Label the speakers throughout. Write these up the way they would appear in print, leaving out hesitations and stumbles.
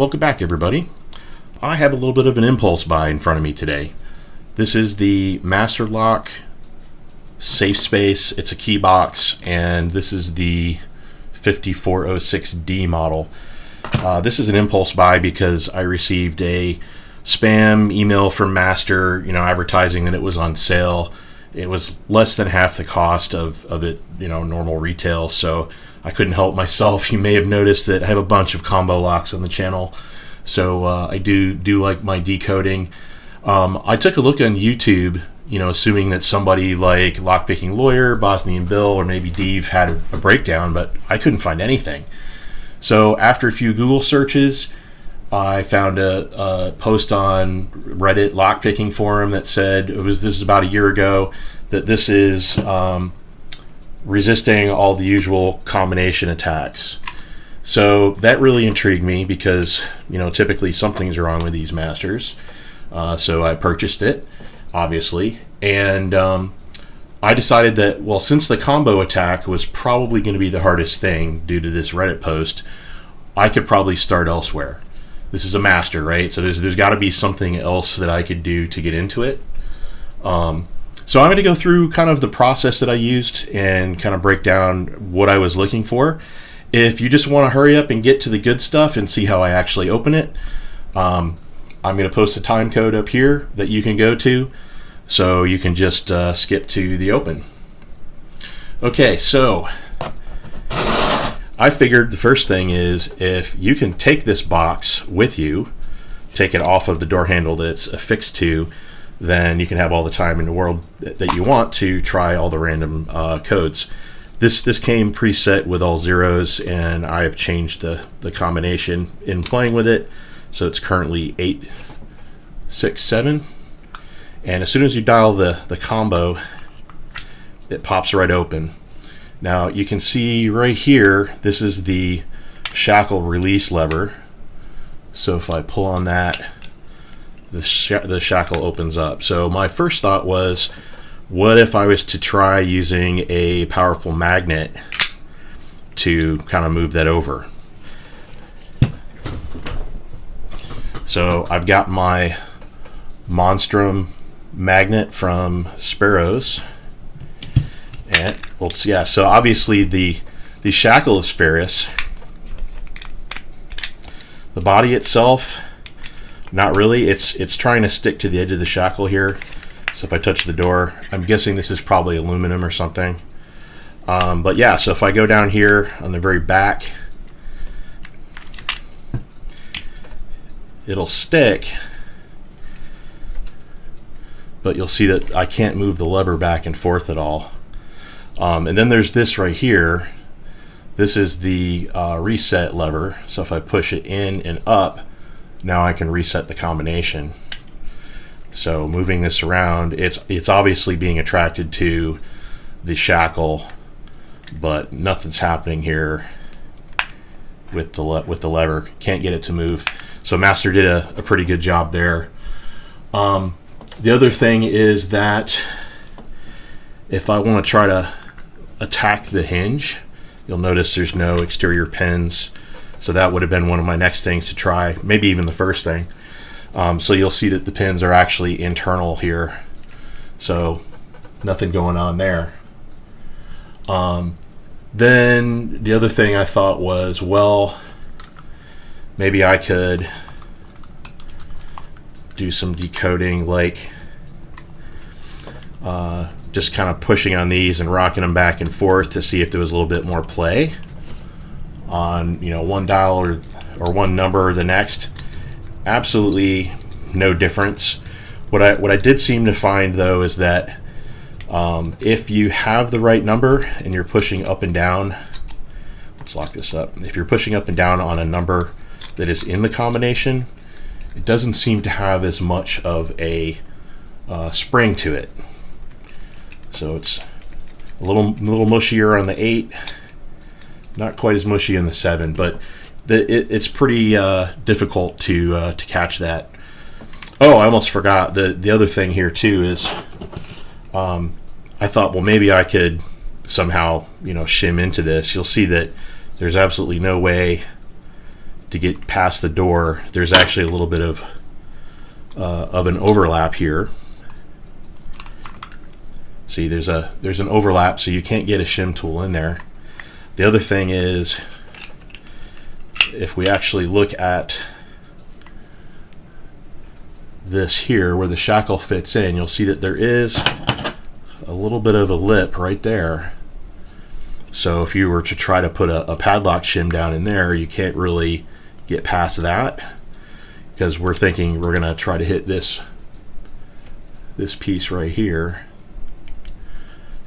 Speaker 1: Welcome back, everybody. I have a little bit of an impulse buy in front of me today. This is the Master Lock Safespace. It's a key box, and this is the 5406D model. This is an impulse buy because I received a spam email from Master, advertising that it was on sale. It was less than half the cost of it, normal retail, so I couldn't help myself. You may have noticed that I have a bunch of combo locks on the channel, so I do like my decoding. I took a look on YouTube, assuming that somebody like Lockpicking Lawyer, Bosnian Bill, or maybe Dave had a breakdown, but I couldn't find anything. So after a few Google searches, I found a post on Reddit lockpicking forum that said this is about a year ago, that this is resisting all the usual combination attacks. So that really intrigued me because typically something's wrong with these masters. So I purchased it, obviously, and I decided that, well, since the combo attack was probably going to be the hardest thing due to this Reddit post, I could probably start elsewhere. This is a master, right? So there's got to be something else that I could do to get into it. So I'm going to go through kind of the process that I used and kind of break down what I was looking for. If you just want to hurry up and get to the good stuff and see how I actually open it, I'm going to post a time code up here that you can go to, so you can just skip to the open. Okay, so I figured the first thing is, if you can take this box with you, take it off of the door handle that it's affixed to, then you can have all the time in the world that you want to try all the random codes. This came preset with all zeros, and I have changed the combination in playing with it, so it's currently 867. And as soon as you dial the combo, it pops right open. Now you can see right here, this is the shackle release lever. So if I pull on that, the shackle opens up. So my first thought was, what if I was to try using a powerful magnet to kind of move that over? So I've got my Monstrum magnet from Sparrows. And well, yeah, so obviously the shackle is ferrous. The body itself, not really. It's trying to stick to the edge of the shackle here. So if I touch the door, I'm guessing this is probably aluminum or something. But yeah, so if I go down here on the very back, it'll stick, but you'll see that I can't move the lever back and forth at all. And then there's this right here. This is the reset lever. So if I push it in and up, now I can reset the combination. So moving this around, it's obviously being attracted to the shackle, but nothing's happening here with the lever. Can't get it to move. So Master did a pretty good job there. The other thing is that if I want to try to attack the hinge, you'll notice there's no exterior pins. So that would have been one of my next things to try, maybe even the first thing. So you'll see that the pins are actually internal here. So nothing going on there. Then the other thing I thought was, well, maybe I could do some decoding, like just kind of pushing on these and rocking them back and forth to see if there was a little bit more play on one dial or one number or the next. Absolutely no difference. What I did seem to find, though, is that if you have the right number and you're pushing up and down, let's lock this up. If you're pushing up and down on a number that is in the combination, it doesn't seem to have as much of a spring to it. So it's a little mushier on the 8, not quite as mushy on the 7, but it's pretty difficult to catch that. Oh, I almost forgot. The other thing here too is I thought, well, maybe I could somehow shim into this. You'll see that there's absolutely no way to get past the door, there's actually a little bit of an overlap here. See, there's an overlap, so you can't get a shim tool in there. The other thing is, if we actually look at this here where the shackle fits in, you'll see that there is a little bit of a lip right there. So if you were to try to put a padlock shim down in there, you can't really get past that, because we're thinking we're going to try to hit this piece right here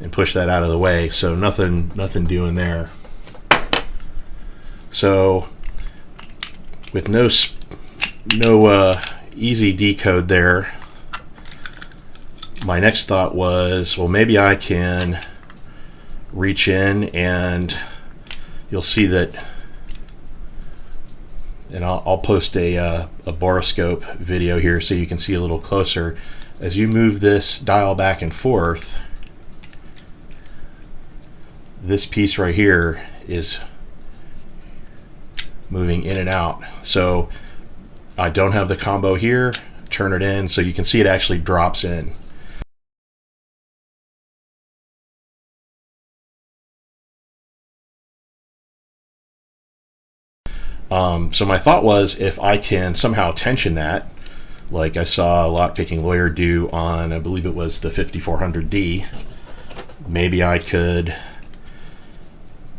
Speaker 1: and push that out of the way. So nothing doing there. So with no easy decode there, my next thought was, well, maybe I can reach in, and you'll see that, and I'll post a boroscope video here so you can see a little closer. As you move this dial back and forth, this piece right here is moving in and out. So I don't have the combo here, turn it in, so you can see it actually drops in. So my thought was, if I can somehow tension that, like I saw a lockpicking lawyer do on, I believe it was the 5400D, maybe I could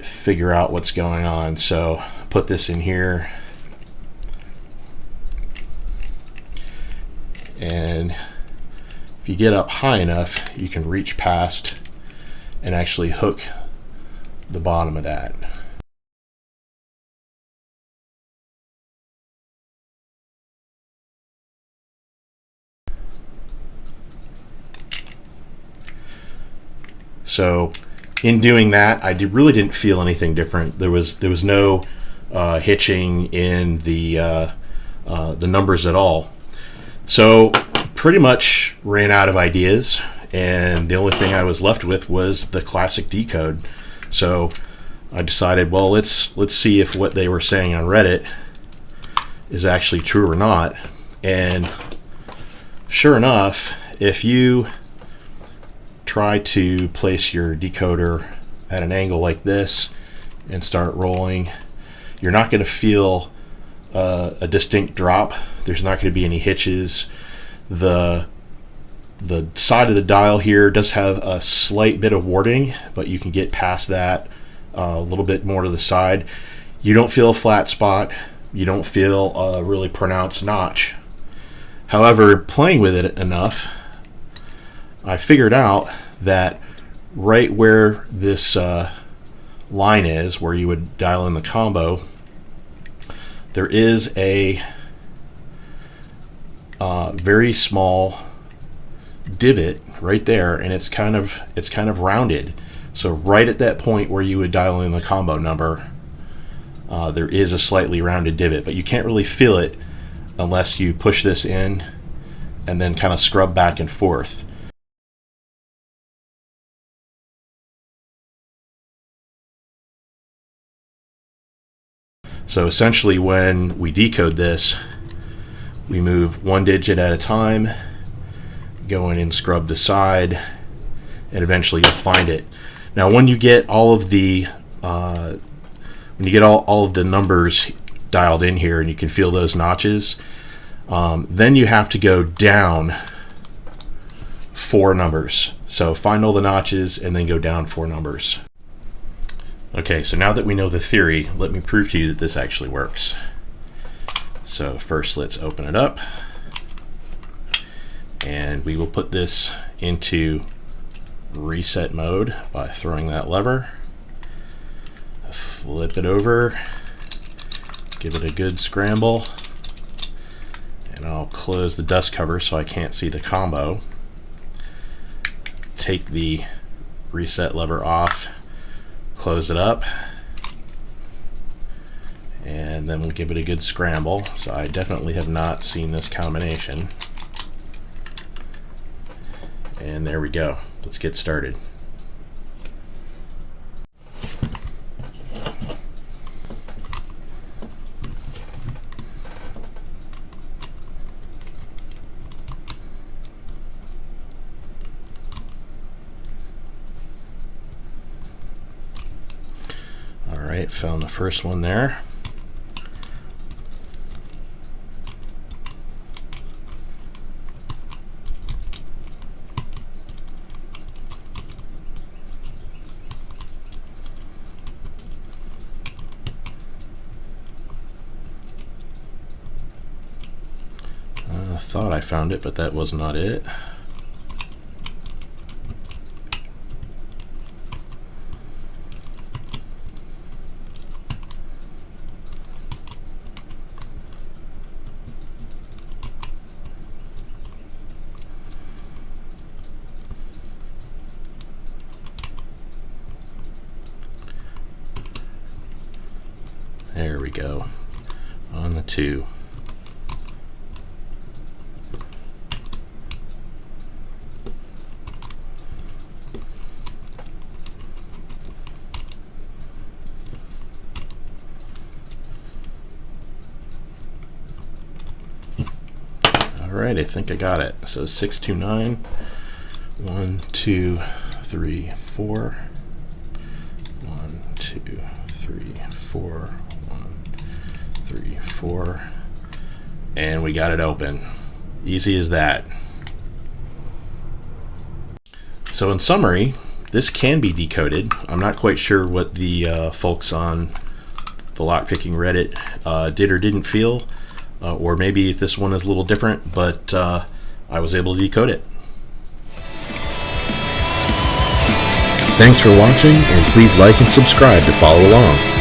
Speaker 1: figure out what's going on. So put this in here, and if you get up high enough, you can reach past and actually hook the bottom of that. So in doing that, I really didn't feel anything different. There was no hitching in the numbers at all. So pretty much ran out of ideas, and the only thing I was left with was the classic decode. So I decided, well, let's see if what they were saying on Reddit is actually true or not. And sure enough, if you try to place your decoder at an angle like this and start rolling, you're not going to feel a distinct drop. There's not going to be any hitches. The side of the dial here does have a slight bit of warting, but you can get past that a little bit more to the side. You don't feel a flat spot. You don't feel a really pronounced notch. However, playing with it enough, I figured out that right where this line is, where you would dial in the combo, there is a very small divot right there, and it's kind of rounded. So right at that point where you would dial in the combo number, there is a slightly rounded divot, but you can't really feel it unless you push this in and then kind of scrub back and forth. So essentially, when we decode this, we move one digit at a time, go in and scrub the side, and eventually you'll find it. Now, when you get all of the all of the numbers dialed in here, and you can feel those notches, then you have to go down 4 numbers. So find all the notches and then go down 4 numbers. Okay, so now that we know the theory, let me prove to you that this actually works. So first, let's open it up, and we will put this into reset mode by throwing that lever. Flip it over, give it a good scramble, and I'll close the dust cover so I can't see the combo. Take the reset lever off, close it up, and then we'll give it a good scramble. So I definitely have not seen this combination. And there we go. Let's get started. found the first one there. I thought I found it, but that was not it. There we go, on the 2. Alright, I think I got it. So 629, 1, 2, 3, 4, 1, 2, 3, 4, 1, 3, 4, and we got it open. Easy as that. So in summary, this can be decoded. I'm not quite sure what the folks on the lockpicking Reddit did or didn't feel, or maybe if this one is a little different, but I was able to decode it.
Speaker 2: Thanks for watching, and please like and subscribe to follow along.